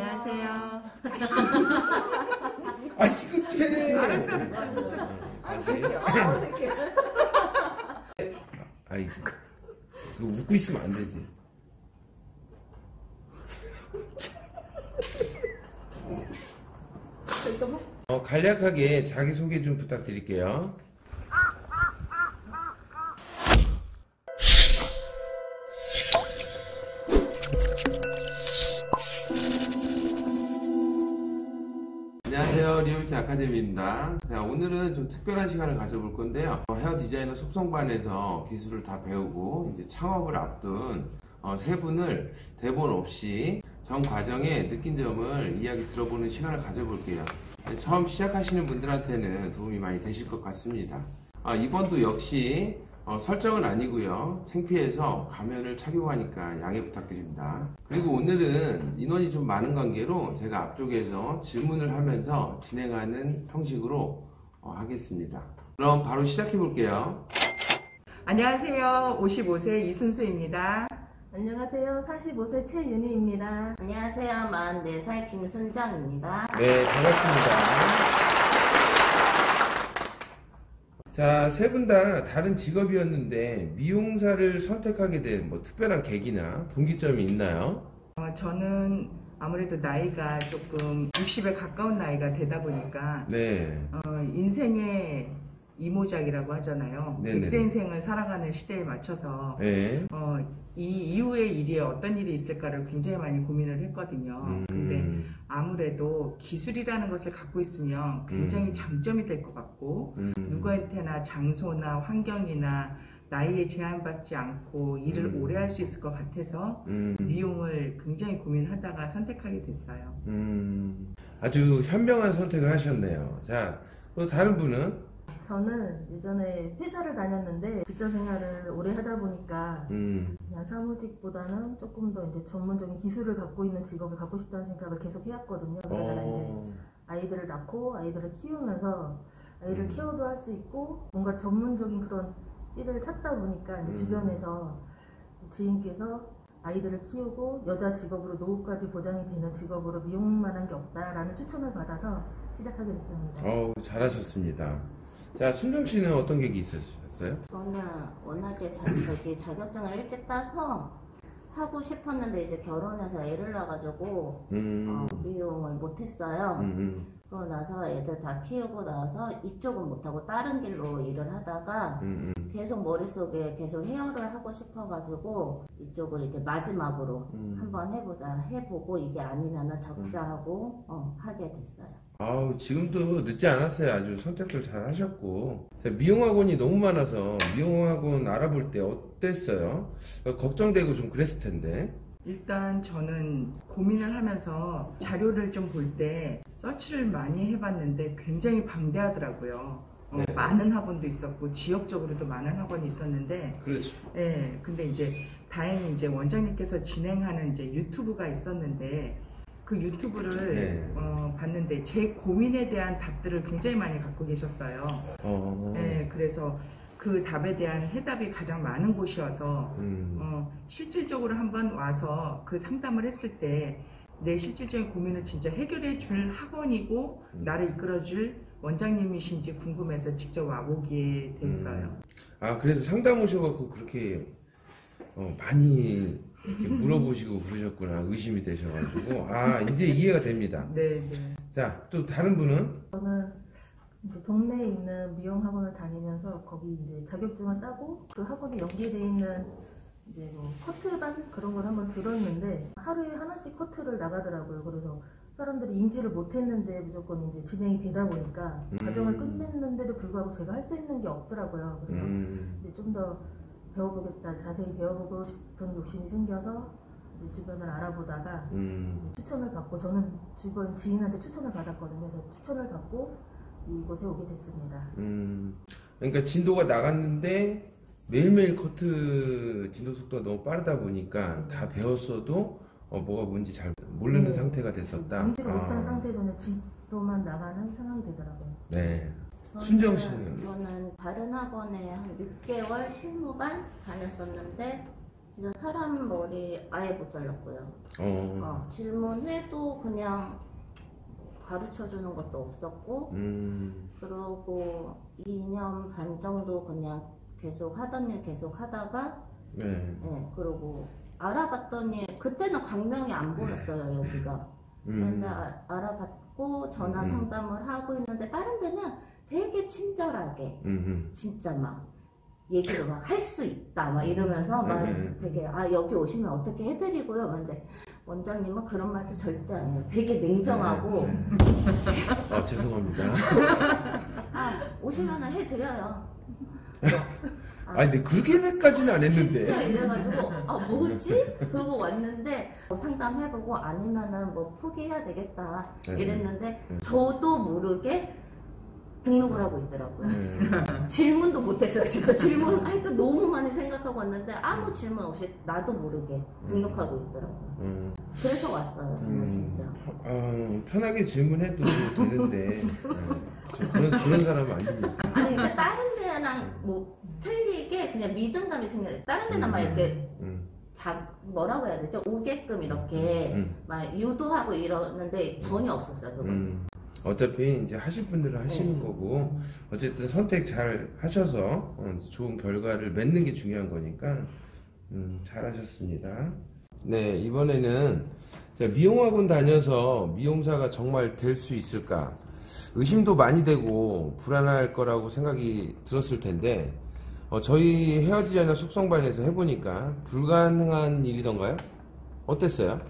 안녕하세요. 아 이거 알았어. 다시. 어색해. 아이 그 웃고 있으면 안 되지. 간략하게 자기소개 좀 부탁드릴게요. 안녕하세요, 리얼뷰티 아카데미입니다. 자, 오늘은 좀 특별한 시간을 가져볼 건데요. 헤어 디자이너 속성반에서 기술을 다 배우고 이제 창업을 앞둔 세 분을 대본 없이 전 과정에 느낀 점을 이야기 들어보는 시간을 가져볼게요. 처음 시작하시는 분들한테는 도움이 많이 되실 것 같습니다. 이번도 역시 설정은 아니고요. 창피해서 가면을 착용하니까 양해 부탁드립니다. 그리고 오늘은 인원이 좀 많은 관계로 제가 앞쪽에서 질문을 하면서 진행하는 형식으로 하겠습니다. 그럼 바로 시작해 볼게요. 안녕하세요. 55세 이순수입니다. 안녕하세요. 45세 최윤희입니다. 안녕하세요. 44살 김순정입니다. 네, 반갑습니다. 자, 세 분 다 다른 직업이었는데 미용사를 선택하게 된 뭐 특별한 계기나 동기점이 있나요? 저는 아무래도 나이가 조금 60에 가까운 나이가 되다 보니까 네. 인생의 이모작이라고 하잖아요. 네네네. 백세인생을 살아가는 시대에 맞춰서 네. 이 이후의 일에 어떤 일이 있을까를 굉장히 많이 고민을 했거든요. 근데 아무래도 기술이라는 것을 갖고 있으면 굉장히 장점이 될 것 같고 누구한테나 장소나 환경이나 나이에 제한받지 않고 일을 오래 할 수 있을 것 같아서 미용을 굉장히 고민하다가 선택하게 됐어요. 아주 현명한 선택을 하셨네요. 자, 또 다른 분은? 저는 예전에 회사를 다녔는데 직장 생활을 오래 하다 보니까 그냥 사무직보다는 조금 더 이제 전문적인 기술을 갖고 있는 직업을 갖고 싶다는 생각을 계속 해왔거든요. 그러다가 이제 아이들을 낳고 아이들을 키우면서 아이들 케어도 할 수 있고 뭔가 전문적인 그런 일을 찾다 보니까 이제 주변에서 지인께서 아이들을 키우고 여자 직업으로 노후까지 보장이 되는 직업으로 미용만한 게 없다라는 추천을 받아서 시작하게 됐습니다. 잘하셨습니다. 자, 순정 씨는 어떤 계기 있으셨어요? 저는 워낙에 자격증을 일찍 따서 하고 싶었는데 이제 결혼해서 애를 낳아가지고 미용을 못했어요. 그러고 나서 애들 다 키우고 나서 이쪽은 못하고 다른 길로 일을 하다가 계속 머릿속에 계속 헤어를 하고 싶어가지고 이쪽을 이제 마지막으로 한번 해보고 이게 아니면은 적자하고 하게 됐어요. 지금도 늦지 않았어요. 아주 선택들 잘 하셨고. 자, 미용학원이 너무 많아서 미용학원 알아볼 때 어땠어요? 걱정되고 좀 그랬을 텐데. 일단 저는 고민을 하면서 자료를 좀 볼 때 서치를 많이 해봤는데 굉장히 방대하더라고요. 네. 많은 학원도 있었고 지역적으로도 많은 학원이 있었는데, 그렇죠. 네, 근데 이제 다행히 이제 원장님께서 진행하는 이제 유튜브가 있었는데 그 유튜브를 네. 봤는데 제 고민에 대한 답들을 굉장히 많이 갖고 계셨어요. 네, 그래서 그 답에 대한 해답이 가장 많은 곳이어서 실질적으로 한번 와서 그 상담을 했을 때 내 실질적인 고민을 진짜 해결해 줄 학원이고 나를 이끌어 줄 원장님이신지 궁금해서 직접 와보게 됐어요. 그래서 상담 오셔갖고 그렇게 많이 이렇게 물어보시고 그러셨구나. 의심이 되셔가지고. 이제 이해가 됩니다. 네, 네. 자, 또 다른 분은? 저는 이제 동네에 있는 미용 학원을 다니면서 거기 이제 자격증을 따고 그 학원에 연계되어 있는 이제 뭐 커트반 그런 걸 한번 들었는데 하루에 하나씩 커트를 나가더라고요. 그래서 사람들이 인지를 못했는데 무조건 이제 진행이 되다 보니까 과정을 끝냈는데도 불구하고 제가 할 수 있는 게 없더라고요. 그래서 이제 좀 더 배워보겠다, 자세히 배워보고 싶은 욕심이 생겨서 이제 주변을 알아보다가 이제 추천을 받고 저는 주변 지인한테 추천을 받았거든요. 그래서 추천을 받고 이곳에 오게 됐습니다. 그러니까 진도가 나갔는데 매일매일 커트 진도 속도가 너무 빠르다 보니까 다 배웠어도 뭐가 뭔지 잘 모르는 상태가 됐었다. 인지를 못한 상태에서는 진도만 나가는 상황이 되더라고요. 네. 순정 씨는? 저는 다른 학원에 한 6개월 실무반 다녔었는데 진짜 사람 머리 아예 못 잘랐고요. 질문해도 그냥 가르쳐 주는 것도 없었고, 그러고 2년 반 정도 그냥 계속 하던 일 계속 하다가, 네, 그러고 알아봤더니 그때는 광명이 안 보였어요, 여기가. 근데 알아봤고 전화 상담을 하고 있는데 다른 데는 되게 친절하게 진짜 막 얘기를 막 할 수 있다 막 이러면서 막 되게 여기 오시면 어떻게 해드리고요. 근데 원장님은 그런 말도 절대 안 해요. 되게 냉정하고 죄송합니다. 오시면은 해드려요. 근데 그렇게까지는 안 했는데. 진짜 이래가지고 뭐지? 그러고 왔는데 상담해보고 아니면은 뭐 포기해야 되겠다 이랬는데 저도 모르게 등록을 하고 있더라고요. 질문도 못했어요. 진짜 질문할 거 너무 많이 생각하고 왔는데 아무 질문 없이 나도 모르게 등록하고 있더라고요. 그래서 왔어요. 정말 진짜. 편하게 질문해도 되는데 그런 사람은 아닙니다. 아니 그러니까 다른 데랑 뭐 틀리게 그냥 믿음감이 생겨요. 다른 데는 막 이렇게 뭐라고 해야 되죠? 오게끔 이렇게 막 유도하고 이러는데 전혀 없었어요. 그건. 어차피 이제 하실 분들은 하시는 거고 어쨌든 선택 잘 하셔서 좋은 결과를 맺는 게 중요한 거니까 잘 하셨습니다. 네, 이번에는 미용학원 다녀서 미용사가 정말 될 수 있을까 의심도 많이 되고 불안할 거라고 생각이 들었을 텐데 저희 헤어 디자이너 속성반에서 해보니까 불가능한 일이던가요? 어땠어요?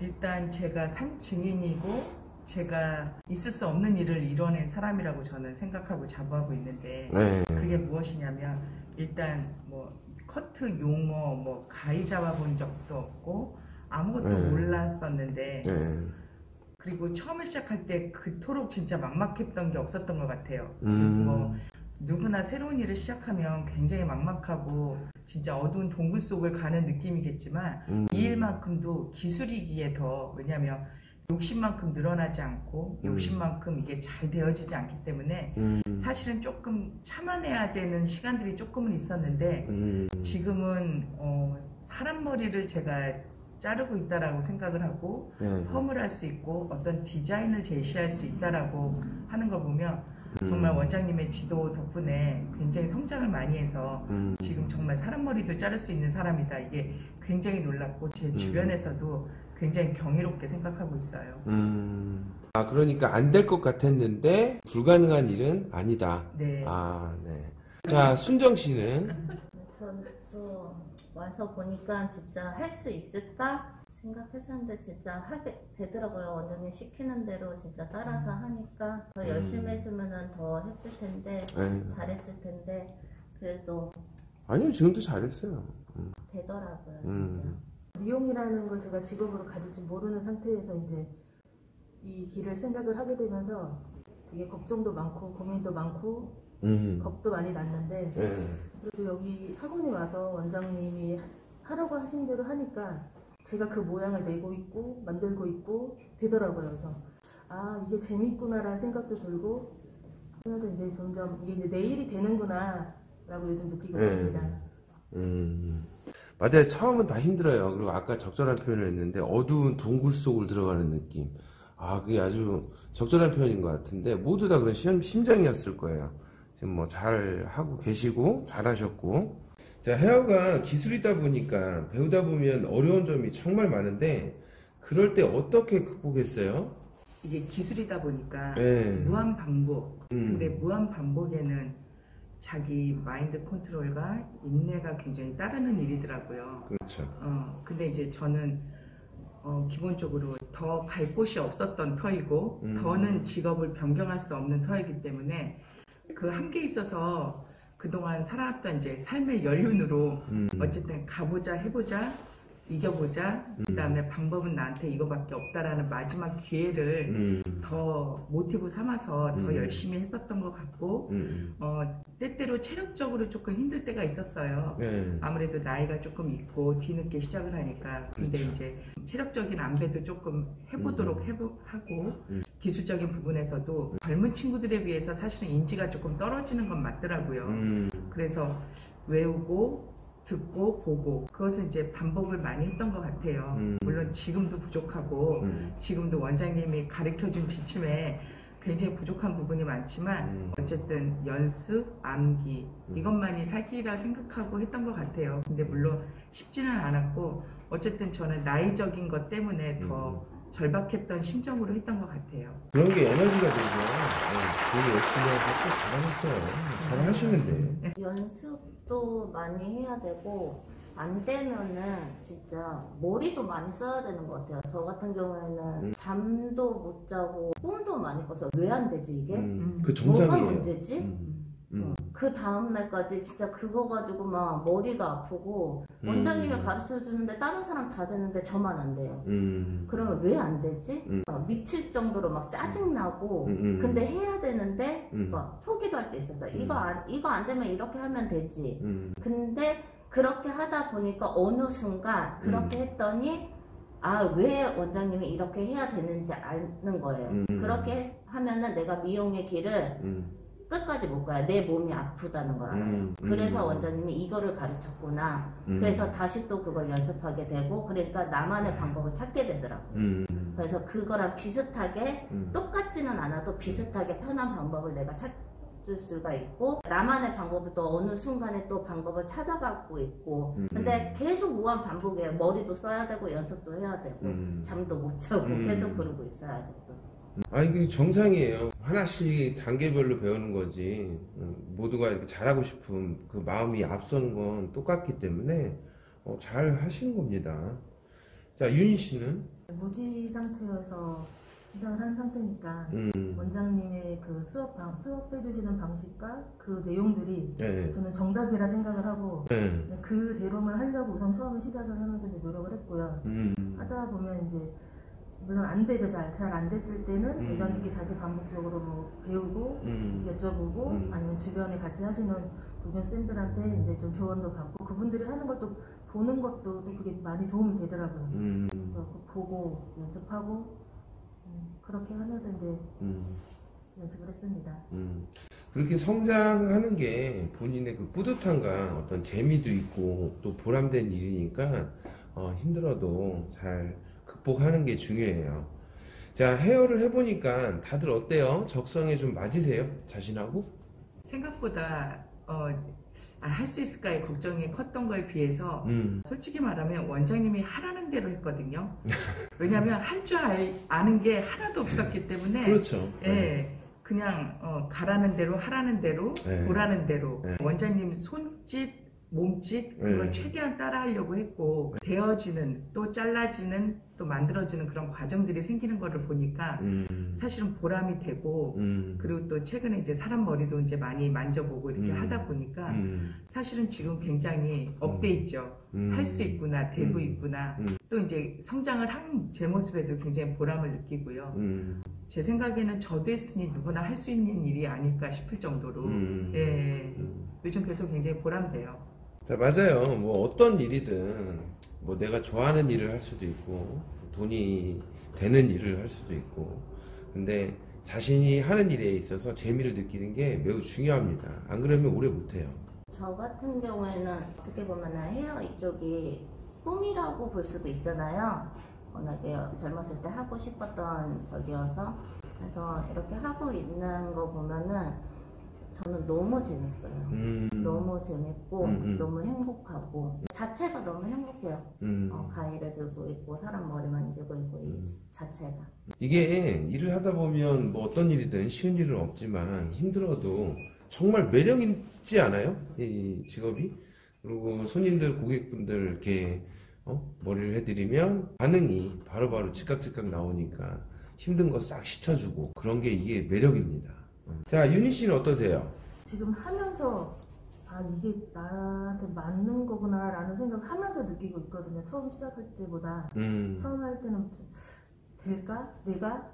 일단 제가 산 증인이고 제가 있을 수 없는 일을 이뤄낸 사람이라고 저는 생각하고 자부하고 있는데 그게 무엇이냐면 일단 뭐 커트 용어 뭐 가위 잡아본 적도 없고 아무것도 몰랐었는데 그리고 처음에 시작할 때 그토록 진짜 막막했던 게 없었던 것 같아요. 뭐 누구나 새로운 일을 시작하면 굉장히 막막하고 진짜 어두운 동굴 속을 가는 느낌이겠지만 이 일만큼도 기술이기에 더 왜냐하면 욕심만큼 늘어나지 않고 욕심만큼 이게 잘 되어지지 않기 때문에 사실은 조금 참아내야 되는 시간들이 조금은 있었는데 지금은 사람 머리를 제가 자르고 있다라고 생각을 하고 펌을 할 수 있고 어떤 디자인을 제시할 수 있다라고 하는 걸 보면 정말 원장님의 지도 덕분에 굉장히 성장을 많이 해서 지금 정말 사람 머리도 자를 수 있는 사람이다. 이게 굉장히 놀랍고 제 주변에서도 굉장히 경이롭게 생각하고 있어요. 그러니까 안 될 것 같았는데 불가능한 일은 아니다. 네. 네. 자, 순정 씨는? 저도 와서 보니까 진짜 할 수 있을까 생각했었는데 진짜 하게 되더라고요. 원장님 시키는 대로 진짜 따라서 하니까 더 열심히 했으면 더 했을 텐데 잘했을 텐데 그래도 아니요, 지금도 잘했어요. 되더라고요. 진짜. 미용이라는 걸 제가 직업으로 가질지 모르는 상태에서 이제 이 길을 생각을 하게 되면서 되게 걱정도 많고 고민도 많고 겁도 많이 났는데 그래도 여기 학원에 와서 원장님이 하라고 하신 대로 하니까 제가 그 모양을 내고 있고 만들고 있고 되더라고요. 그래서 이게 재밌구나라는 생각도 들고 그래서 이제 점점 이게 이제 내 일이 되는구나 라고 요즘 느끼고 있습니다. 맞아요. 처음은 다 힘들어요. 그리고 아까 적절한 표현을 했는데 어두운 동굴 속을 들어가는 느낌. 그게 아주 적절한 표현인 것 같은데 모두 다 그런 심정이었을 거예요. 지금 뭐 잘 하고 계시고 잘 하셨고. 자, 헤어가 기술이다 보니까 배우다 보면 어려운 점이 정말 많은데 그럴 때 어떻게 극복했어요? 이게 기술이다 보니까 무한 반복. 근데 무한 반복에는 자기 마인드 컨트롤과 인내가 굉장히 따르는 일이더라고요. 그렇죠. 근데 이제 저는 기본적으로 더 갈 곳이 없었던 터이고 더는 직업을 변경할 수 없는 터이기 때문에 그 한계에 있어서 그동안 살아왔던 이제 삶의 연륜으로 어쨌든 가보자 해보자 이겨보자 그 다음에 방법은 나한테 이거밖에 없다라는 마지막 기회를 더 모티브 삼아서 더 열심히 했었던 것 같고 때때로 체력적으로 조금 힘들 때가 있었어요. 아무래도 나이가 조금 있고 뒤늦게 시작을 하니까 근데 그렇죠. 이제 체력적인 안배도 조금 해보도록 하고 기술적인 부분에서도 젊은 친구들에 비해서 사실은 인지가 조금 떨어지는 건 맞더라고요. 그래서 외우고 듣고 보고 그것은 이제 반복을 많이 했던 것 같아요. 물론 지금도 부족하고 지금도 원장님이 가르쳐준 지침에 굉장히 부족한 부분이 많지만 어쨌든 연습, 암기 이것만이 살 길이라 생각하고 했던 것 같아요. 근데 물론 쉽지는 않았고 어쨌든 저는 나이적인 것 때문에 더 절박했던 심정으로 했던 것 같아요. 그런 게 에너지가 되죠. 되게 열심히 하셨고 잘하셨어요. 잘 하시는데. 연습도 많이 해야 되고 안 되면은 진짜 머리도 많이 써야 되는 것 같아요. 저 같은 경우에는 잠도 못 자고 꿈도 많이 꿔서 왜 안 되지 이게? 그 정상이에요. 뭐가 문제지? 그 다음날까지 진짜 그거 가지고 막 머리가 아프고 원장님이 가르쳐 주는데 다른 사람 다 되는데 저만 안 돼요. 그러면 왜 안 되지? 미칠 정도로 막 짜증나고 근데 해야 되는데 막 포기도 할 때 있었어요. 이거 안 되면 이렇게 하면 되지. 근데 그렇게 하다 보니까 어느 순간 그렇게 했더니 왜 원장님이 이렇게 해야 되는지 아는 거예요. 그렇게 하면은 내가 미용의 길을 끝까지 못 가요. 내 몸이 아프다는 걸 알아요. 그래서 원장님이 이거를 가르쳤구나. 그래서 다시 또 그걸 연습하게 되고 그러니까 나만의 방법을 찾게 되더라고요. 그래서 그거랑 비슷하게 똑같지는 않아도 비슷하게 편한 방법을 내가 찾을 수가 있고 나만의 방법을 또 어느 순간에 또 방법을 찾아가고 있고 근데 계속 무한 반복이에요. 머리도 써야 되고 연습도 해야 되고 잠도 못 자고 계속 그러고 있어요 아직도. 이게 정상이에요. 하나씩 단계별로 배우는 거지. 모두가 이렇게 잘하고 싶은 그 마음이 앞서는 건 똑같기 때문에 잘 하시는 겁니다. 자, 윤희 씨는? 무지 상태여서 시작을 한 상태니까 원장님의 그 수업해 주시는 방식과 그 내용들이 네. 저는 정답이라 생각을 하고 네. 그대로만 하려고 우선 처음에 시작을 하면서 이제 노력을 했고요. 하다 보면 이제 물론 안 되죠. 잘 안 됐을 때는 원장님께 다시 반복적으로 뭐 배우고 여쭤보고 아니면 주변에 같이 하시는 동료 쌤들한테 이제 좀 조언도 받고 그분들이 하는 걸 또 보는 것도 또 그게 많이 도움이 되더라고요. 그래서 보고 연습하고 그렇게 하면서 이제 연습을 했습니다. 그렇게 성장하는 게 본인의 그 뿌듯함과 어떤 재미도 있고 또 보람된 일이니까 힘들어도 잘 극복하는 게 중요해요. 자, 헤어를 해보니까 다들 어때요? 적성에 좀 맞으세요? 자신하고? 생각보다 할 수 있을까의 걱정이 컸던 거에 비해서 솔직히 말하면 원장님이 하라는 대로 했거든요. 왜냐하면 할 줄 아는 게 하나도 없었기 때문에 그렇죠. 예, 그냥 가라는 대로 하라는 대로 네. 보라는 대로 네. 원장님 손짓 몸짓 그걸 네. 최대한 따라하려고 했고 되어지는 또 잘라지는 또 만들어지는 그런 과정들이 생기는 거를 보니까 사실은 보람이 되고 그리고 또 최근에 이제 사람 머리도 이제 많이 만져보고 이렇게 하다 보니까 사실은 지금 굉장히 업돼 있죠. 할 수 있구나, 되고 있구나. 또 이제 성장을 한 제 모습에도 굉장히 보람을 느끼고요. 제 생각에는 저도 했으니 누구나 할 수 있는 일이 아닐까 싶을 정도로 예, 요즘 계속 굉장히 보람돼요. 자, 맞아요. 뭐 어떤 일이든 뭐 내가 좋아하는 일을 할 수도 있고 돈이 되는 일을 할 수도 있고 근데 자신이 하는 일에 있어서 재미를 느끼는 게 매우 중요합니다. 안 그러면 오래 못해요. 저 같은 경우에는 어떻게 보면 헤어 이쪽이 꿈이라고 볼 수도 있잖아요. 워낙에 젊었을 때 하고 싶었던 적이어서 그래서 이렇게 하고 있는 거 보면은 저는 너무 재밌어요. 너무 재밌고 너무 행복하고 자체가 너무 행복해요. 가위를 들고 있고 사람 머리 만지고 있고 이 자체가. 이게 일을 하다 보면 뭐 어떤 일이든 쉬운 일은 없지만 힘들어도 정말 매력 있지 않아요? 이 직업이? 그리고 손님들 고객분들 이렇게 머리를 해드리면 반응이 바로바로 즉각 나오니까 힘든 거 싹 씻어주고 그런 게 이게 매력입니다. 자, 윤희 씨는 어떠세요? 지금 하면서 이게 나한테 맞는 거구나 라는 생각을 하면서 느끼고 있거든요. 처음 시작할 때보다 처음 할 때는 될까? 내가?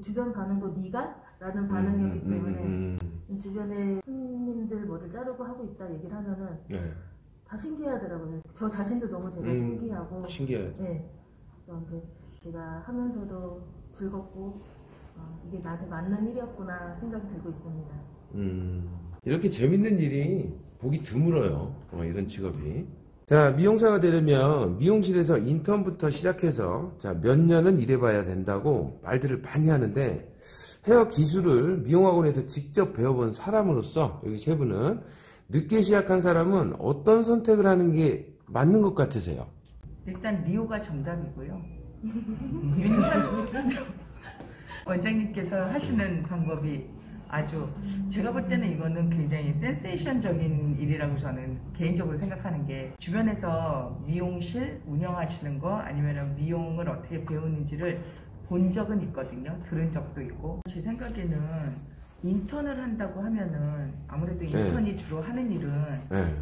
주변 반응도 네가? 라는 반응이었기 때문에 주변에 손님들 머리를 자르고 하고 있다 얘기를 하면은 네. 다 신기하더라고요. 저 자신도 너무 제가 신기하고 신기해요. 네. 그래서 이제 제가 하면서도 즐겁고 이게 나한테 맞는 일이었구나 생각이 들고 있습니다. 이렇게 재밌는 일이 보기 드물어요. 이런 직업이. 자, 미용사가 되려면 미용실에서 인턴부터 시작해서 자, 몇 년은 일해봐야 된다고 말들을 많이 하는데, 헤어 기술을 미용학원에서 직접 배워본 사람으로서 여기 세 분은 늦게 시작한 사람은 어떤 선택을 하는 게 맞는 것 같으세요? 일단 리오가 정답이고요. 원장님께서 하시는 방법이 아주, 제가 볼 때는 이거는 굉장히 센세이션적인 일이라고 저는 개인적으로 생각하는 게, 주변에서 미용실 운영하시는 거 아니면 미용을 어떻게 배우는지를 본 적은 있거든요. 들은 적도 있고. 제 생각에는 인턴을 한다고 하면은 아무래도 인턴이 주로 하는 일은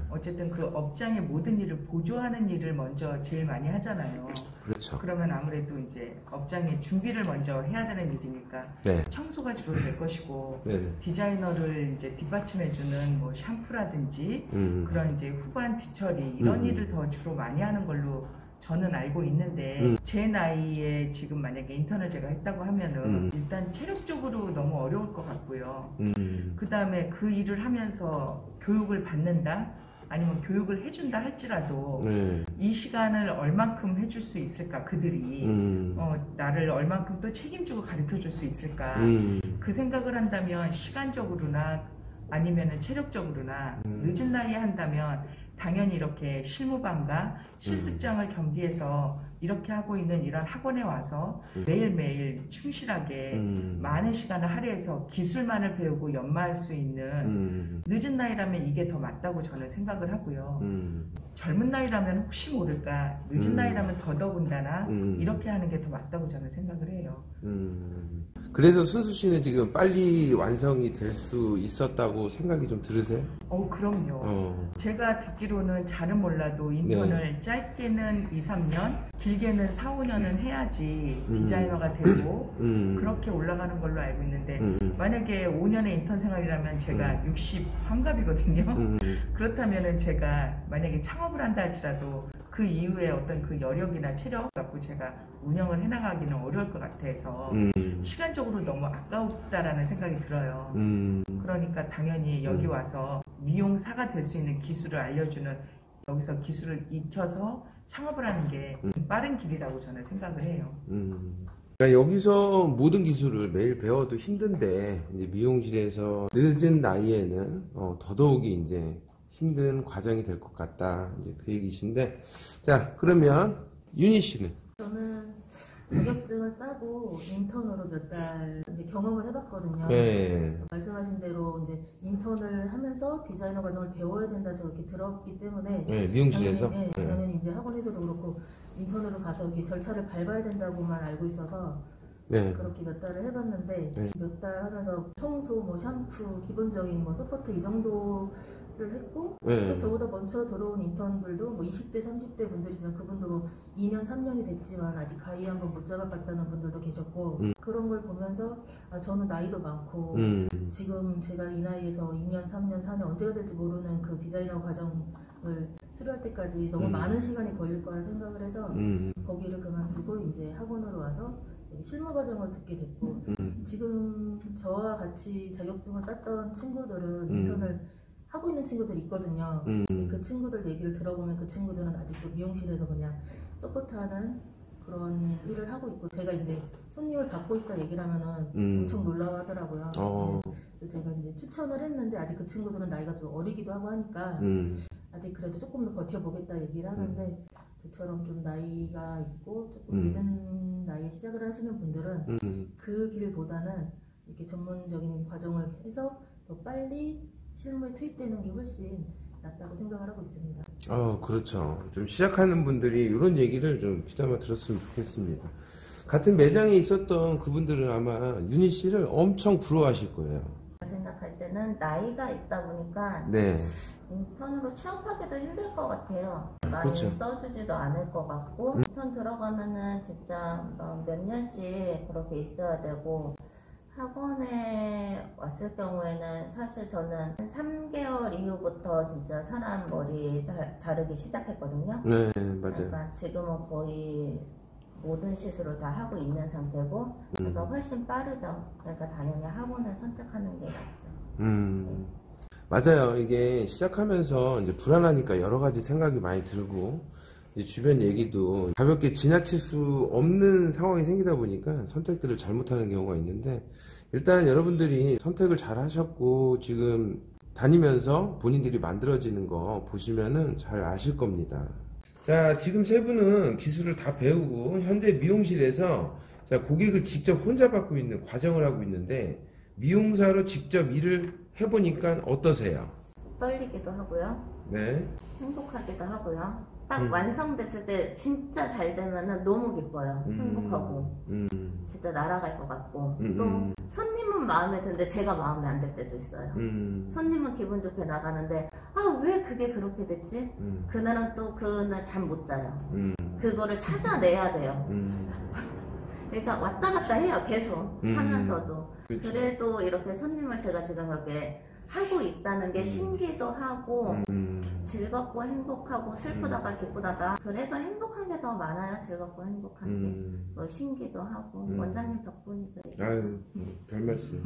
어쨌든 그 업장의 모든 일을 보조하는 일을 먼저 제일 많이 하잖아요. 그렇죠. 그러면 아무래도 이제 업장의 준비를 먼저 해야 되는 일이니까 청소가 주로 될 것이고, 디자이너를 이제 뒷받침해주는 뭐 샴푸라든지 그런 이제 후반 뒤처리 이런 일을 더 주로 많이 하는 걸로 저는 알고 있는데, 제 나이에 지금 만약에 인턴을 제가 했다고 하면은 일단 체력적으로 너무 어려울 것 같고요. 그 다음에 그 일을 하면서 교육을 받는다? 아니면 교육을 해준다 할지라도 이 시간을 얼만큼 해줄 수 있을까, 그들이 나를 얼만큼 또 책임지고 가르쳐 줄 수 있을까, 그 생각을 한다면 시간적으로나 아니면은 체력적으로나 늦은 나이에 한다면 당연히 이렇게 실무반과 실습장을 겸비해서 이렇게 하고 있는 이런 학원에 와서 매일매일 충실하게 많은 시간을 할애해서 기술만을 배우고 연마할 수 있는 늦은 나이라면 이게 더 맞다고 저는 생각을 하고요. 젊은 나이라면 혹시 모를까, 늦은 나이라면 더더군다나 이렇게 하는 게 더 맞다고 저는 생각을 해요. 그래서 순수 씨는 지금 빨리 완성이 될 수 있었다고 생각이 좀 들으세요? 그럼요. 제가 듣기로는 잘은 몰라도 인턴을 짧게는 2, 3년, 길게는 4, 5년은 해야지 디자이너가 되고 그렇게 올라가는 걸로 알고 있는데, 만약에 5년의 인턴 생활이라면 제가 60 환갑이거든요. 그렇다면은 제가 만약에 창업을 한다 할지라도 그 이후에 어떤 그 여력이나 체력 갖고 제가 운영을 해나가기는 어려울 것 같아서 시간적으로 너무 아까웠다라는 생각이 들어요. 그러니까 당연히 여기 와서 미용사가 될 수 있는 기술을 알려주는, 여기서 기술을 익혀서 창업을 하는 게 빠른 길이라고 저는 생각을 해요. 그러니까 여기서 모든 기술을 매일 배워도 힘든데, 이제 미용실에서 늦은 나이에는 더더욱이 이제 힘든 과정이 될 것 같다, 이제 그 얘기신데, 자, 그러면 윤희 씨는? 저는 자격증을 따고 인턴으로 몇 달 이제 경험을 해봤거든요. 말씀하신 대로 이제 인턴을 하면서 디자이너 과정을 배워야 된다 저렇게 들었기 때문에 미용실에서 당연히 이제 학원에서도 그렇고 인턴으로 가서 이렇게 절차를 밟아야 된다고만 알고 있어서 그렇게 몇 달을 해봤는데, 몇 달 하면서 청소, 뭐 샴푸, 기본적인 뭐 서포트 이 정도를 했고, 또 저보다 먼저 들어온 인턴들도 뭐 20대, 30대 분들이지만 그분도 뭐 2년, 3년이 됐지만 아직 가위 한번 못 잡아봤다는 분들도 계셨고, 그런 걸 보면서 저는 나이도 많고 지금 제가 이 나이에서 2년, 3년, 4년 언제가 될지 모르는 그 디자이너 과정을 수료할 때까지 너무 많은 시간이 걸릴 거라 생각을 해서 거기를 그만두고 이제 학원으로 와서 실무 과정을 듣게 됐고, 지금 저와 같이 자격증을 땄던 친구들은 인턴을 하고 있는 친구들이 있거든요. 그 친구들 얘기를 들어보면 그 친구들은 아직도 미용실에서 그냥 서포트하는 그런 일을 하고 있고, 제가 이제 손님을 받고 있다 얘기를 하면은 엄청 놀라워하더라고요. 그래서 제가 이제 추천을 했는데 아직 그 친구들은 나이가 좀 어리기도 하고 하니까 아직 그래도 조금 더 버텨보겠다 얘기를 하는데, 저처럼 좀 나이가 있고 조금 늦은 나이에 시작을 하시는 분들은 그 길보다는 이렇게 전문적인 과정을 해서 더 빨리 실무에 투입되는 게 훨씬 낫다고 생각을 하고 있습니다. 그렇죠. 좀 시작하는 분들이 이런 얘기를 좀 귀담아 들었으면 좋겠습니다. 같은 매장에 있었던 그분들은 아마 윤희 씨를 엄청 부러워하실 거예요. 생각할 때는 나이가 있다 보니까 인턴으로 취업하기도 힘들 것 같아요. 많이 써주지도 않을 것 같고, 인턴 들어가면은 진짜 몇 년씩 그렇게 있어야 되고, 학원에 왔을 경우에는 사실 저는 한 3개월 이후부터 진짜 사람 머리 자르기 시작했거든요. 맞아요. 그러니까 지금은 거의 모든 시술을 다 하고 있는 상태고, 그러니까 훨씬 빠르죠. 그러니까 당연히 학원을 선택하는 게 낫죠. 맞아요. 이게 시작하면서 이제 불안하니까 여러 가지 생각이 많이 들고, 이제 주변 얘기도 가볍게 지나칠 수 없는 상황이 생기다 보니까 선택들을 잘못하는 경우가 있는데, 일단 여러분들이 선택을 잘 하셨고, 지금 다니면서 본인들이 만들어지는 거 보시면은 잘 아실 겁니다. 자, 지금 세 분은 기술을 다 배우고, 현재 미용실에서 자, 고객을 직접 혼자 받고 있는 과정을 하고 있는데, 미용사로 직접 일을 해보니까 어떠세요? 떨리기도 하고요. 네. 행복하기도 하고요. 딱 완성됐을 때 진짜 잘 되면은 너무 기뻐요. 행복하고 진짜 날아갈 것 같고 또 손님은 마음에 드는데 제가 마음에 안 들 때도 있어요. 손님은 기분 좋게 나가는데 아, 왜 그게 그렇게 됐지? 그날은 또 그날 잠 못 자요. 그거를 찾아내야 돼요. 그러니까 왔다 갔다 해요. 계속 하면서도. 그쵸. 그래도 이렇게 손님을 제가 지금 그렇게 하고 있다는 게 신기도 하고 즐겁고 행복하고 슬프다가 기쁘다가 그래도 행복한 게 더 많아요. 즐겁고 행복한 게. 뭐 신기도 하고 원장님 덕분이죠. 이게. 아유, 별 말씀.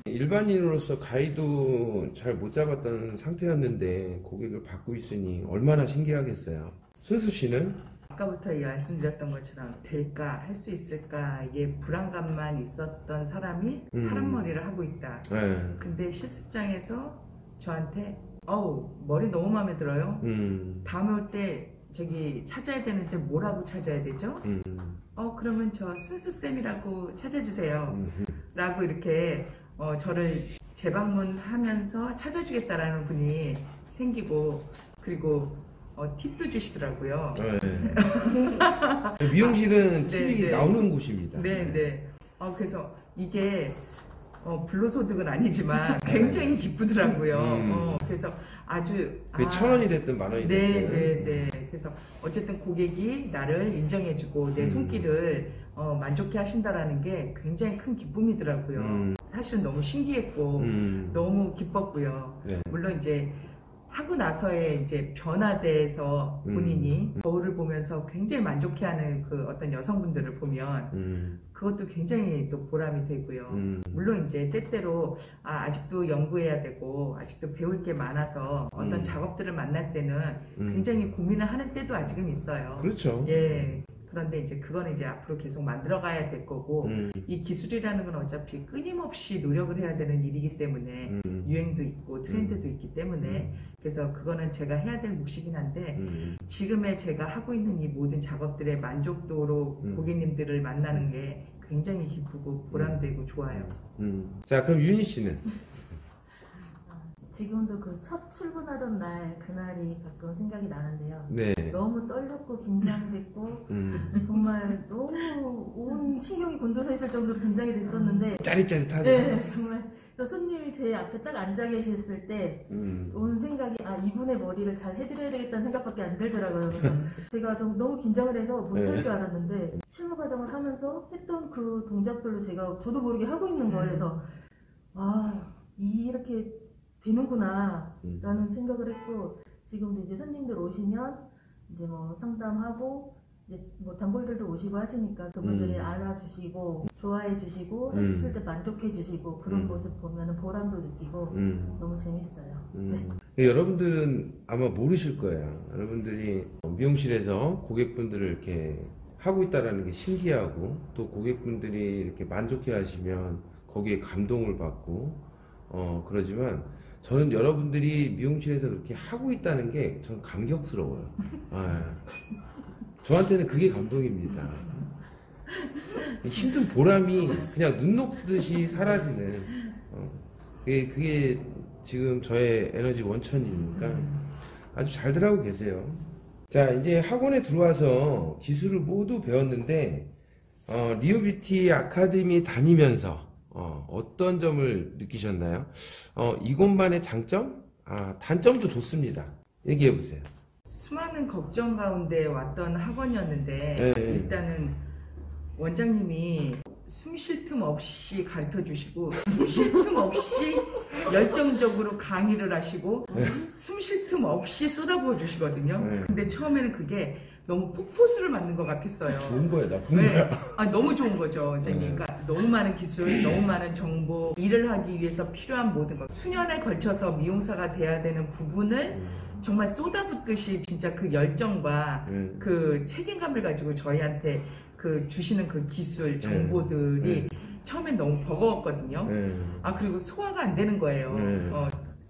일반인으로서 가이도 잘 못 잡았던 상태였는데 고객을 받고 있으니 얼마나 신기하겠어요. 순수 씨는? 아까부터 말씀드렸던 것처럼 될까, 할 수 있을까, 이게 불안감만 있었던 사람이 사람 머리를 하고 있다. 네. 근데 실습장에서 저한테 어우, 머리 너무 마음에 들어요. 다음에 올 때 저기 찾아야 되는데 뭐라고 찾아야 되죠? 그러면 저 순수쌤이라고 찾아주세요. 라고 이렇게 저를 재방문하면서 찾아주겠다라는 분이 생기고, 그리고 팁도 주시더라고요. 네. 미용실은 팁이 네. 나오는 곳입니다. 네. 그래서 이게 불로소득은 아니지만 굉장히 기쁘더라고요. 그래서 아주 그게 1,000원이 됐든 10,000원이 됐든. 네. 그래서 어쨌든 고객이 나를 인정해주고 내 손길을 만족해 하신다라는 게 굉장히 큰 기쁨이더라고요. 사실은 너무 신기했고 너무 기뻤고요. 네. 물론 이제 하고 나서의 이제 변화돼서 본인이 거울을 보면서 굉장히 만족해하는 그 어떤 여성분들을 보면 그것도 굉장히 또 보람이 되고요. 물론 이제 때때로 아직도 연구해야 되고 아직도 배울 게 많아서 어떤 작업들을 만날 때는 굉장히 고민을 하는 때도 아직은 있어요. 그렇죠. 예. 그런데 이제 그거는 이제 앞으로 계속 만들어가야 될 거고 이 기술이라는 건 어차피 끊임없이 노력을 해야 되는 일이기 때문에 유행도 있고 트렌드도 있기 때문에 그래서 그거는 제가 해야 될 몫이긴 한데 지금의 제가 하고 있는 이 모든 작업들의 만족도로 고객님들을 만나는 게 굉장히 기쁘고 보람되고 좋아요. 자, 그럼 윤희 씨는? 지금도 그 첫 출근하던 날 그날이 가끔 생각이 나는데요. 네. 너무 떨렸고 긴장됐고 정말 너무 온 신경이 곤두서 있을 정도로 긴장이 됐었는데 짜릿짜릿하죠. 네, 정말 손님이 제 앞에 딱 앉아 계셨을 때 온 생각이 이분의 머리를 잘 해드려야 되겠다는 생각밖에 안 들더라고요. 그래서 제가 좀 너무 긴장을 해서 못할 줄 알았는데 실무 과정을 하면서 했던 그 동작들로 제가 저도 모르게 하고 있는 거예요. 그래서 이렇게 되는구나 라는 생각을 했고 지금도 이제 손님들 오시면 이제 뭐 상담하고 이제 뭐 단골들도 오시고 하시니까 그분들이 알아주시고 좋아해 주시고 했을 때 만족해 주시고 그런 모습 보면 보람도 느끼고 너무 재밌어요. 네. 여러분들은 아마 모르실 거예요. 여러분들이 미용실에서 고객분들을 이렇게 하고 있다는 게 신기하고 또 고객분들이 이렇게 만족해 하시면 거기에 감동을 받고 그러지만 저는 여러분들이 미용실에서 그렇게 하고 있다는 게 저는 감격스러워요. 저한테는 그게 감동입니다. 힘든 보람이 그냥 눈 녹듯이 사라지는 그게 지금 저의 에너지 원천이니까 아주 잘들 하고 계세요. 자, 이제 학원에 들어와서 기술을 모두 배웠는데 리오뷰티 아카데미 다니면서 어떤 점을 느끼셨나요? 이곳만의 장점? 단점도 좋습니다. 얘기해 보세요. 수많은 걱정 가운데 왔던 학원이었는데 네. 일단은 원장님이 숨 쉴 틈 없이 가르쳐 주시고 숨 쉴 틈 없이 열정적으로 강의를 하시고 숨 쉴 틈 없이 쏟아부어 주시거든요. 근데 처음에는 그게 너무 폭포수를 맞는 것 같았어요. 좋은 거야, 나쁜 네. 거야? 너무 좋은 거죠. 원장님. 그러니까 너무 많은 기술, 너무 많은 정보, 일을 하기 위해서 필요한 모든 것. 수년에 걸쳐서 미용사가 돼야 되는 부분을 정말 쏟아붓듯이 진짜 그 열정과 그 책임감을 가지고 저희한테 그 주시는 그 기술, 정보들이 처음엔 너무 버거웠거든요. 그리고 소화가 안 되는 거예요.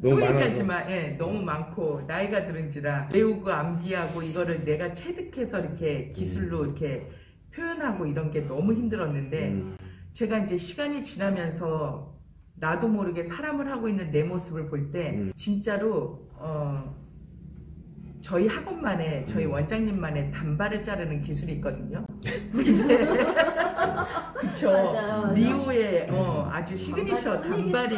너무 얘기하지만 너무 많고 나이가 들은지라 외우고 암기하고 이거를 내가 체득해서 이렇게 기술로 이렇게 표현하고 이런 게 너무 힘들었는데 제가 이제 시간이 지나면서 나도 모르게 사람을 하고 있는 내 모습을 볼 때 진짜로 저희 학원만에 저희 원장님만의 단발을 자르는 기술이 있거든요. 그쵸. 맞아요. 리오의 아주 시그니처 단발이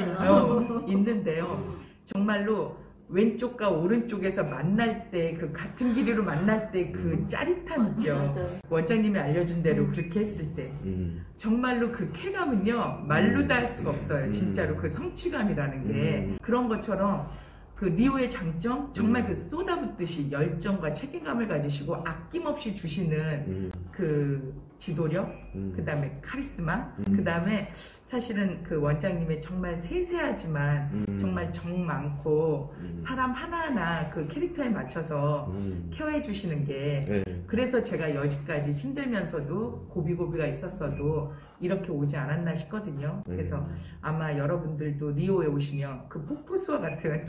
있는데요. 정말로 왼쪽과 오른쪽에서 만날 때 그 같은 길이로 만날 때 그 짜릿함 있죠. 맞아요. 원장님이 알려준 대로 그렇게 했을 때 정말로 그 쾌감은요 말로 다 할 수가 없어요. 진짜로 그 성취감이라는 게 그런 것처럼 그 리오의 장점 정말 그 쏟아붓듯이 열정과 책임감을 가지시고 아낌없이 주시는 그 지도력, 그 다음에 카리스마, 그 다음에 사실은 그 원장님의 정말 세세하지만 정말 정 많고 사람 하나하나 그 캐릭터에 맞춰서 케어해 주시는 게 그래서 제가 여기까지 힘들면서도 고비고비가 있었어도 이렇게 오지 않았나 싶거든요. 그래서 아마 여러분들도 리오에 오시면 그 폭포수와 같은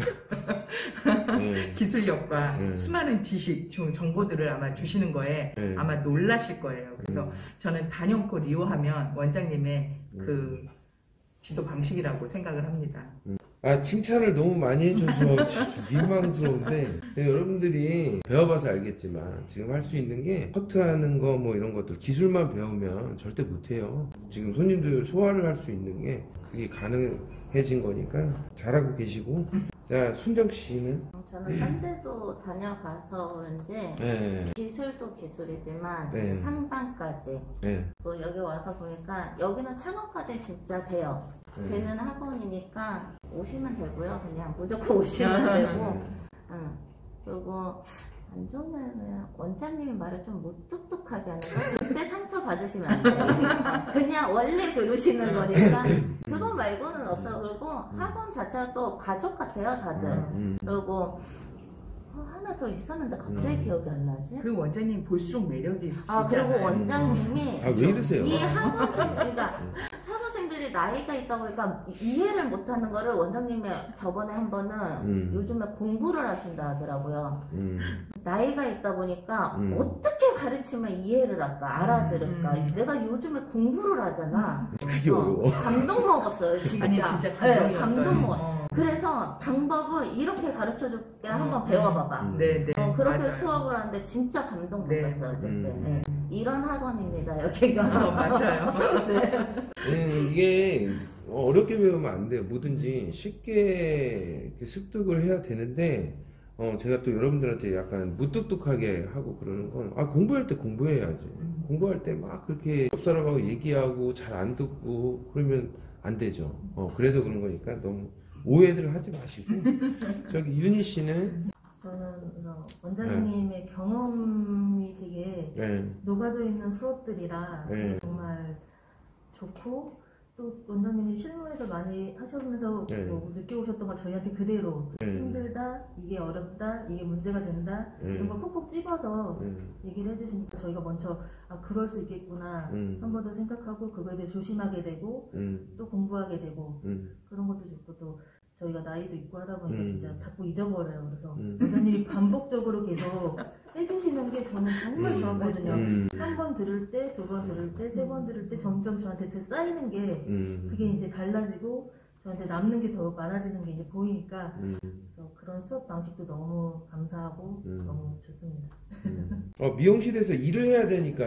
기술력과 수많은 지식, 정보들을 아마 주시는 거에 아마 놀라실 거예요. 그래서 저는 단연코 리오 하면 원장님의 그 지도 방식이라고 생각을 합니다. 칭찬을 너무 많이 해줘서 민망스러운데 여러분들이 배워봐서 알겠지만 지금 할 수 있는 게 커트하는 거 뭐 이런 것들 기술만 배우면 절대 못해요. 지금 손님들 소화를 할 수 있는 게 그게 가능해진 거니까 잘하고 계시고. 자, 순정 씨는? 저는 딴 데도 다녀봐서 그런지 기술도 기술이지만 상담까지 또 여기 와서 보니까 여기는 창업까지 진짜 돼요. 되는 학원이니까 오시면 되고요. 그냥 무조건 오시면 되고 그리고 안 좋으면 그냥 원장님이 말을 좀 무뚝뚝하게 하는 거 절대 상처 받으시면 안 돼요. 그냥 원래 그러시는 거니까 그거 말고는 없어. 그리고 학원 자체가 또 가족 같아요 다들. 그리고 하나 더 있었는데 갑자기 기억이 안 나지? 그리고 원장님 볼수록 매력이 있으시잖아요. 그리고 원장님이 왜 이러세요? 이 학원생, 그러니까 학원생들이 나이가 있다 보니까 이해를 못하는 거를 원장님이 저번에 한 번은 요즘에 공부를 하신다 하더라고요. 나이가 있다 보니까 어떻게 가르치면 이해를 할까, 알아들을까. 내가 요즘에 공부를 하잖아. 그게 어려워. 감동 먹었어요, 진짜. 아니 진짜 감동 먹었어요. 그래서 방법을 이렇게 가르쳐줄게 한번 배워봐봐. 네네. 그렇게 맞아요. 수업을 하는데 진짜 감동 네. 먹었어요, 어쨌든. 이런 학원입니다, 여기가. 맞아요. 이게 어렵게 배우면 안 돼요. 뭐든지 쉽게 이렇게 습득을 해야 되는데 제가 또 여러분들한테 약간 무뚝뚝하게 하고 그러는 건 공부할 때 공부해야지. 공부할 때 막 그렇게 옆 사람하고 얘기하고 잘 안 듣고 그러면 안 되죠. 그래서 그런 거니까 너무 오해들 하지 마시고. 저기 윤희 씨는? 저는 원장님의 경험이 되게 녹아져 있는 수업들이라 정말 좋고, 또 원장님이 실무에서 많이 하셔보면서 뭐 느껴오셨던 걸 저희한테 그대로 힘들다, 이게 어렵다, 이게 문제가 된다 이런 걸 콕콕 집어서 얘기를 해주시니까 저희가 먼저 그럴 수 있겠구나 한 번 더 생각하고 그거에 대해 조심하게 되고 또 공부하게 되고 그런 것도 좋고, 또 저희가 나이도 있고 하다 보니까 진짜 자꾸 잊어버려요. 그래서 원장님이 반복적으로 계속 해주시는 게 저는 정말 좋았거든요. 한 번 들을 때, 두 번 들을 때, 세 번 들을 때 점점 저한테 쌓이는 게 그게 이제 달라지고 저한테 남는 게 더 많아지는 게 이제 보이니까 그래서 그런 수업 방식도 너무 감사하고 너무 좋습니다. 미용실에서 일을 해야 되니까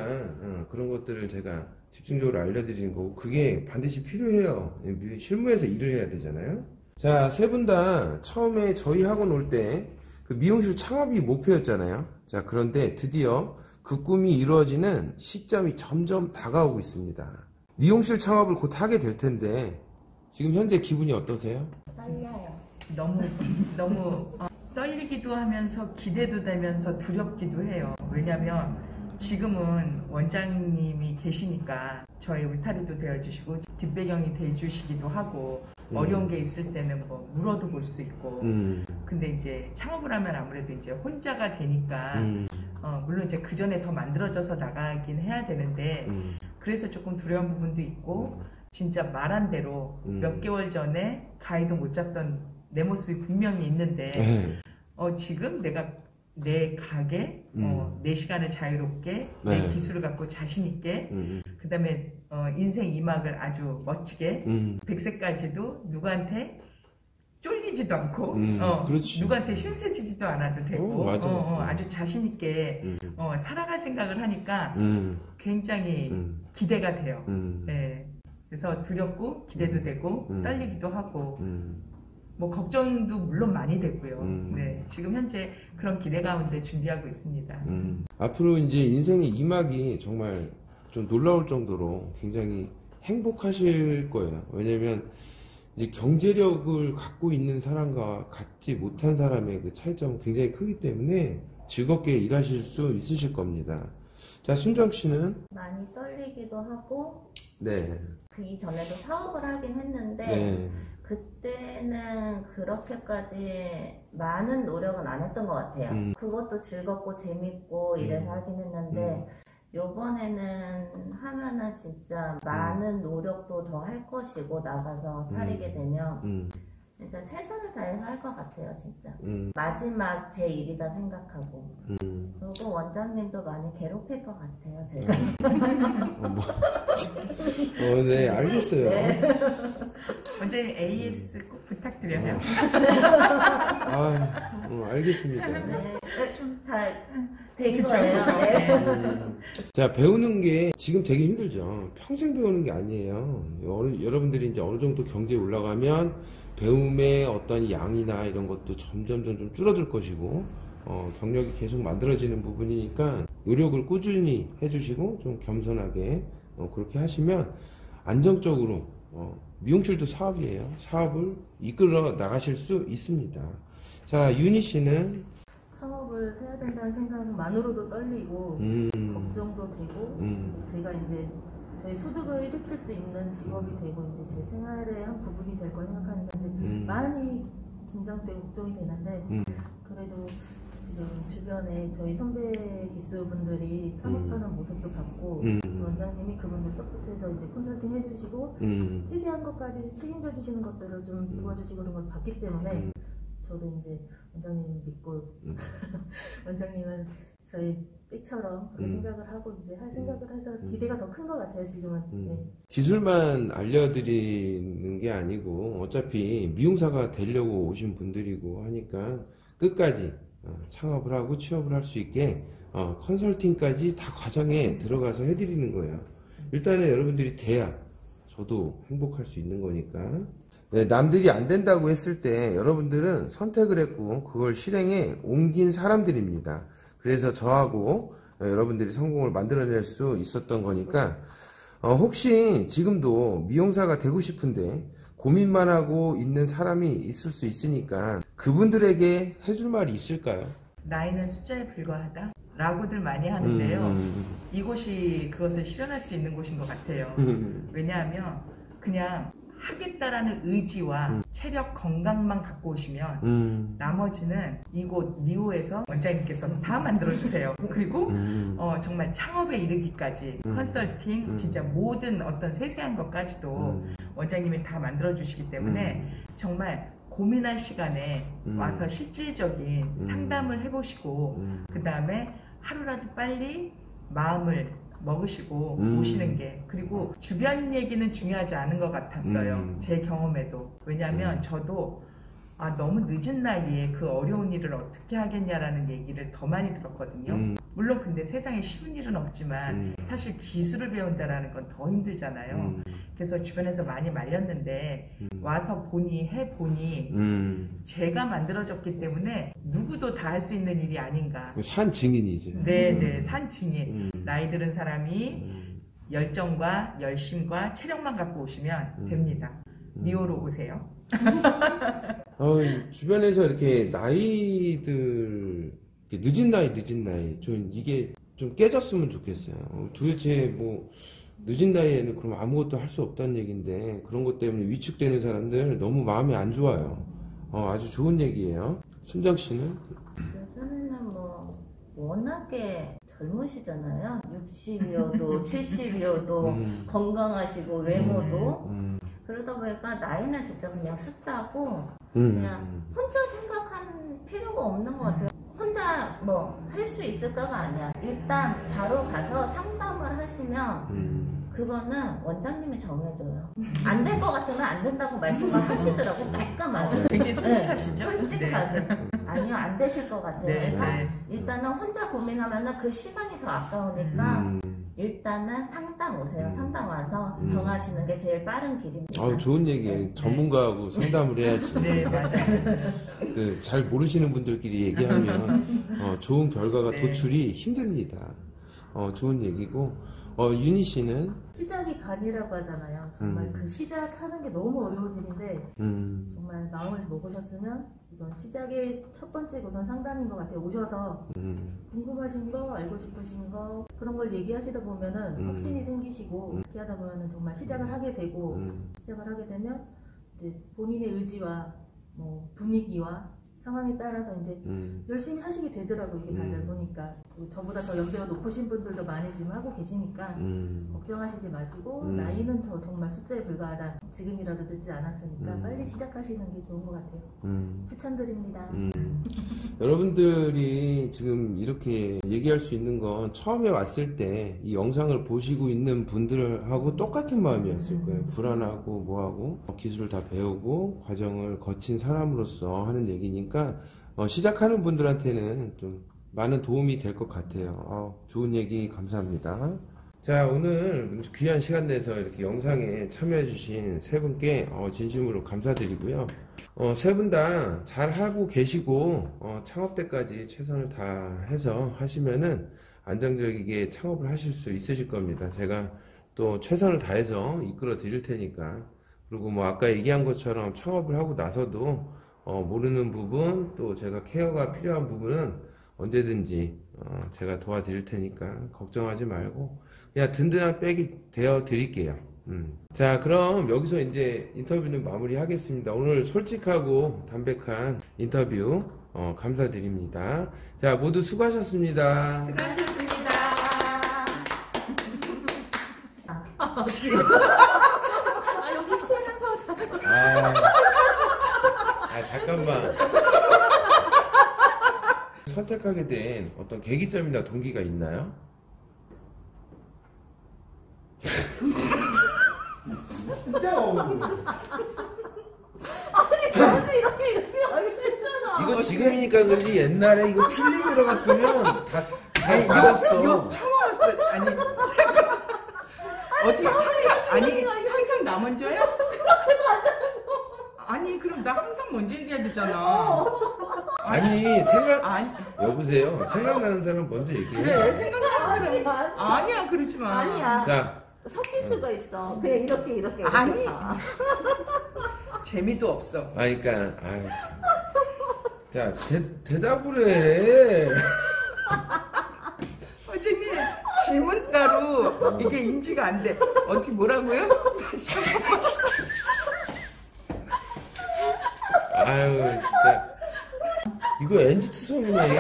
그런 것들을 제가 집중적으로 알려드리는 거고, 그게 반드시 필요해요. 실무에서 일을 해야 되잖아요. 자, 세 분 다 처음에 저희 학원 올 때 그 미용실 창업이 목표였잖아요. 자, 그런데 드디어 그 꿈이 이루어지는 시점이 점점 다가오고 있습니다. 미용실 창업을 곧 하게 될 텐데 지금 현재 기분이 어떠세요? 떨려요. 너무 떨리기 떨리기도 하면서 기대도 되면서 두렵기도 해요. 왜냐면 지금은 원장님이 계시니까 저희 울타리도 되어주시고 뒷배경이 돼주시기도 하고 어려운 게 있을 때는 뭐 물어도 볼 수 있고 근데 이제 창업을 하면 아무래도 이제 혼자가 되니까 물론 이제 그 전에 더 만들어져서 나가긴 해야 되는데 그래서 조금 두려운 부분도 있고 진짜 말한 대로 몇 개월 전에 가이드 못 잡던 내 모습이 분명히 있는데 지금 내가 내 가게 내 시간을 자유롭게 내 기술을 갖고 자신 있게 그 다음에 인생 2막을 아주 멋지게 100세까지도 누구한테 쫄리지도 않고 누구한테 신세지지도 않아도 되고 아주 자신 있게 살아갈 생각을 하니까 굉장히 기대가 돼요. 네. 그래서 두렵고 기대도 되고 떨리기도 하고 뭐 걱정도 물론 많이 되고요. 네, 지금 현재 그런 기대 가운데 준비하고 있습니다. 앞으로 이제 인생의 2막이 정말 좀 놀라울 정도로 굉장히 행복하실 거예요. 왜냐면 이제 경제력을 갖고 있는 사람과 갖지 못한 사람의 그 차이점은 굉장히 크기 때문에 즐겁게 일하실 수 있으실 겁니다. 자, 순정 씨는? 많이 떨리기도 하고 네. 그 이전에도 사업을 하긴 했는데 네. 그때는 그렇게까지 많은 노력은 안 했던 것 같아요. 그것도 즐겁고 재밌고 이래서 하긴 했는데 요번에는 하면은 진짜 많은 노력도 더 할 것이고 나가서 차리게 되면 진짜 최선을 다해서 할 것 같아요. 진짜 마지막 제 일이다 생각하고 그리고 원장님도 많이 괴롭힐 것 같아요. 제가 네, 알겠어요. 네. 원장님 AS 꼭 부탁드려요. 알겠습니다. 네, 다 된 그쵸, 거예요. 그쵸. 네. 자, 배우는 게 지금 되게 힘들죠. 평생 배우는 게 아니에요. 여러분들이 이제 어느 정도 경제에 올라가면 배움의 어떤 양이나 이런 것도 점점 줄어들 것이고 경력이 계속 만들어지는 부분이니까 노력을 꾸준히 해주시고 좀 겸손하게 그렇게 하시면 안정적으로 미용실도 사업이에요. 사업을 이끌어 나가실 수 있습니다. 자, 윤희 씨는? 창업을 해야 된다는 생각만으로도 떨리고 걱정도 되고 제가 이제 저희 소득을 일으킬 수 있는 직업이 되고 이제 제 생활의 한 부분이 될 거 생각하니까 이제 많이 긴장되고 걱정이 되는데 그래도 지금 주변에 저희 선배 기수분들이 창업하는 모습도 봤고 원장님이 그분들 서포트해서 이제 컨설팅 해주시고 세세한 것까지 책임져 주시는 것들을 좀 도와주시고 그런 걸 봤기 때문에 저도 이제 원장님 믿고 원장님은 저희 빽처럼 그런 생각을 하고 이제 할 생각을 해서 기대가 더 큰 것 같아요. 지금은. 네. 기술만 알려드리는 게 아니고 어차피 미용사가 되려고 오신 분들이고 하니까 끝까지 창업을 하고 취업을 할 수 있게 컨설팅까지 다 과정에 들어가서 해드리는 거예요. 일단은 여러분들이 돼야 저도 행복할 수 있는 거니까. 네, 남들이 안 된다고 했을 때 여러분들은 선택을 했고 그걸 실행에 옮긴 사람들입니다. 그래서 저하고 여러분들이 성공을 만들어낼 수 있었던 거니까 혹시 지금도 미용사가 되고 싶은데 고민만 하고 있는 사람이 있을 수 있으니까 그분들에게 해줄 말이 있을까요? 나이는 숫자에 불과하다 라고들 많이 하는데요. 이곳이 그것을 실현할 수 있는 곳인 것 같아요. 왜냐하면 그냥 하겠다라는 의지와 체력 건강만 갖고 오시면 나머지는 이곳 리오에서 원장님께서 다 만들어주세요. 그리고 정말 창업에 이르기까지 컨설팅 진짜 모든 어떤 세세한 것까지도 원장님이 다 만들어주시기 때문에 정말 고민할 시간에 와서 실질적인 상담을 해보시고 그 다음에 하루라도 빨리 마음을 먹으시고 오시는 게 그리고 주변 얘기는 중요하지 않은 것 같았어요. 제 경험에도. 왜냐하면 저도 너무 늦은 나이에 그 어려운 일을 어떻게 하겠냐라는 얘기를 더 많이 들었거든요. 물론 근데 세상에 쉬운 일은 없지만 사실 기술을 배운다라는 건 더 힘들잖아요. 그래서 주변에서 많이 말렸는데 와서 보니 해보니 제가 만들어졌기 때문에 누구도 다 할 수 있는 일이 아닌가. 산 증인이지. 네네, 산 증인. 나이 들은 사람이 열정과 열심과 체력만 갖고 오시면 됩니다. 리오로 오세요. 주변에서 이렇게 나이들, 이렇게 늦은 나이, 좀 이게 좀 깨졌으면 좋겠어요. 도대체 뭐, 늦은 나이에는 그럼 아무것도 할 수 없다는 얘기인데, 그런 것 때문에 위축되는 사람들 너무 마음이 안 좋아요. 아주 좋은 얘기예요. 순정 씨는? 요즘에는 뭐, 워낙에 젊으시잖아요. 60이어도 70이어도 건강하시고 외모도. 그러다 보니까 나이는 진짜 그냥 숫자고, 그냥 혼자 생각할 필요가 없는 것 같아요. 혼자 뭐 할 수 있을까가 아니야. 일단 바로 가서 상담을 하시면 그거는 원장님이 정해줘요. 안 될 것 같으면 안 된다고 말씀을 하시더라고. 깔끔하게. 굉장히 솔직하시죠? 네, 솔직하게. 아니요, 안 되실 것 같아요. 네, 그러니까 네. 일단은 혼자 고민하면 그 시간이 더 아까우니까 일단은 상담 오세요. 상담 와서 정하시는 게 제일 빠른 길입니다. 좋은 얘기예요. 전문가하고 상담을 해야지. 네, 맞아요. 잘 모르시는 분들끼리 얘기하면 좋은 결과가 네. 도출이 힘듭니다. 좋은 얘기고. 윤희 씨는? 시작이 반이라고 하잖아요. 정말 그 시작하는 게 너무 어려운 일인데 정말 마음을 먹으셨으면 우선 시작의 첫 번째 우선 상담인 것 같아요. 오셔서 궁금하신 거, 알고 싶으신 거 그런 걸 얘기하시다 보면은 확신이 생기시고 이렇게 하다 보면은 정말 시작을 하게 되고 시작을 하게 되면 이제 본인의 의지와 뭐 분위기와 상황에 따라서 이제 열심히 하시게 되더라고요. 이게 다들 보니까. 그리고 저보다 더 연배가 높으신 분들도 많이 지금 하고 계시니까 걱정하시지 마시고 나이는 정말 숫자에 불과하다. 지금이라도 늦지 않았으니까 빨리 시작하시는 게 좋은 것 같아요. 추천드립니다. 여러분들이 지금 이렇게 얘기할 수 있는 건 처음에 왔을 때 이 영상을 보시고 있는 분들하고 똑같은 마음이었을 거예요. 불안하고 뭐하고 기술을 다 배우고 과정을 거친 사람으로서 하는 얘기니까 시작하는 분들한테는 좀 많은 도움이 될 것 같아요. 좋은 얘기 감사합니다. 자, 오늘 귀한 시간 내서 이렇게 영상에 참여해 주신 세 분께 진심으로 감사드리고요. 세 분 다 잘하고 계시고 창업 때까지 최선을 다해서 하시면은 안정적이게 창업을 하실 수 있으실 겁니다. 제가 또 최선을 다해서 이끌어 드릴 테니까. 그리고 뭐 아까 얘기한 것처럼 창업을 하고 나서도 모르는 부분 또 제가 케어가 필요한 부분은 언제든지 제가 도와드릴 테니까 걱정하지 말고 그냥 든든한 백이 되어 드릴게요. 자, 그럼 여기서 이제 인터뷰는 마무리 하겠습니다. 오늘 솔직하고 담백한 인터뷰 감사드립니다. 자, 모두 수고하셨습니다. 수고하셨습니다. 여기 최장서 잠깐만. 선택하게 된 어떤 계기점이나 동기가 있나요? 이거 지금이니까 그러지 옛날에 이거 필름 들어갔으면 다 맞았어. 욕 참아왔어. 아니, 잠깐. 어떻게 항상 나 먼저야? 그렇게 맞아. 아니, 그럼 나 항상 먼저 얘기해야 되잖아. 아니 여보세요. 생각나는 사람 먼저 얘기해. 그래, 생각나는 사람. 아니야, 그러지 마. 아니야. 자, 섞일 수가 있어. 그냥 이렇게. 아니. 자. 재미도 없어. 그러니까 자, 대답을 해. 어제님 질문 따로 이게 인지가 안 돼. 어떻게 뭐라고요? 다시 한번 진짜. 진짜. 이거 NG 투성이네.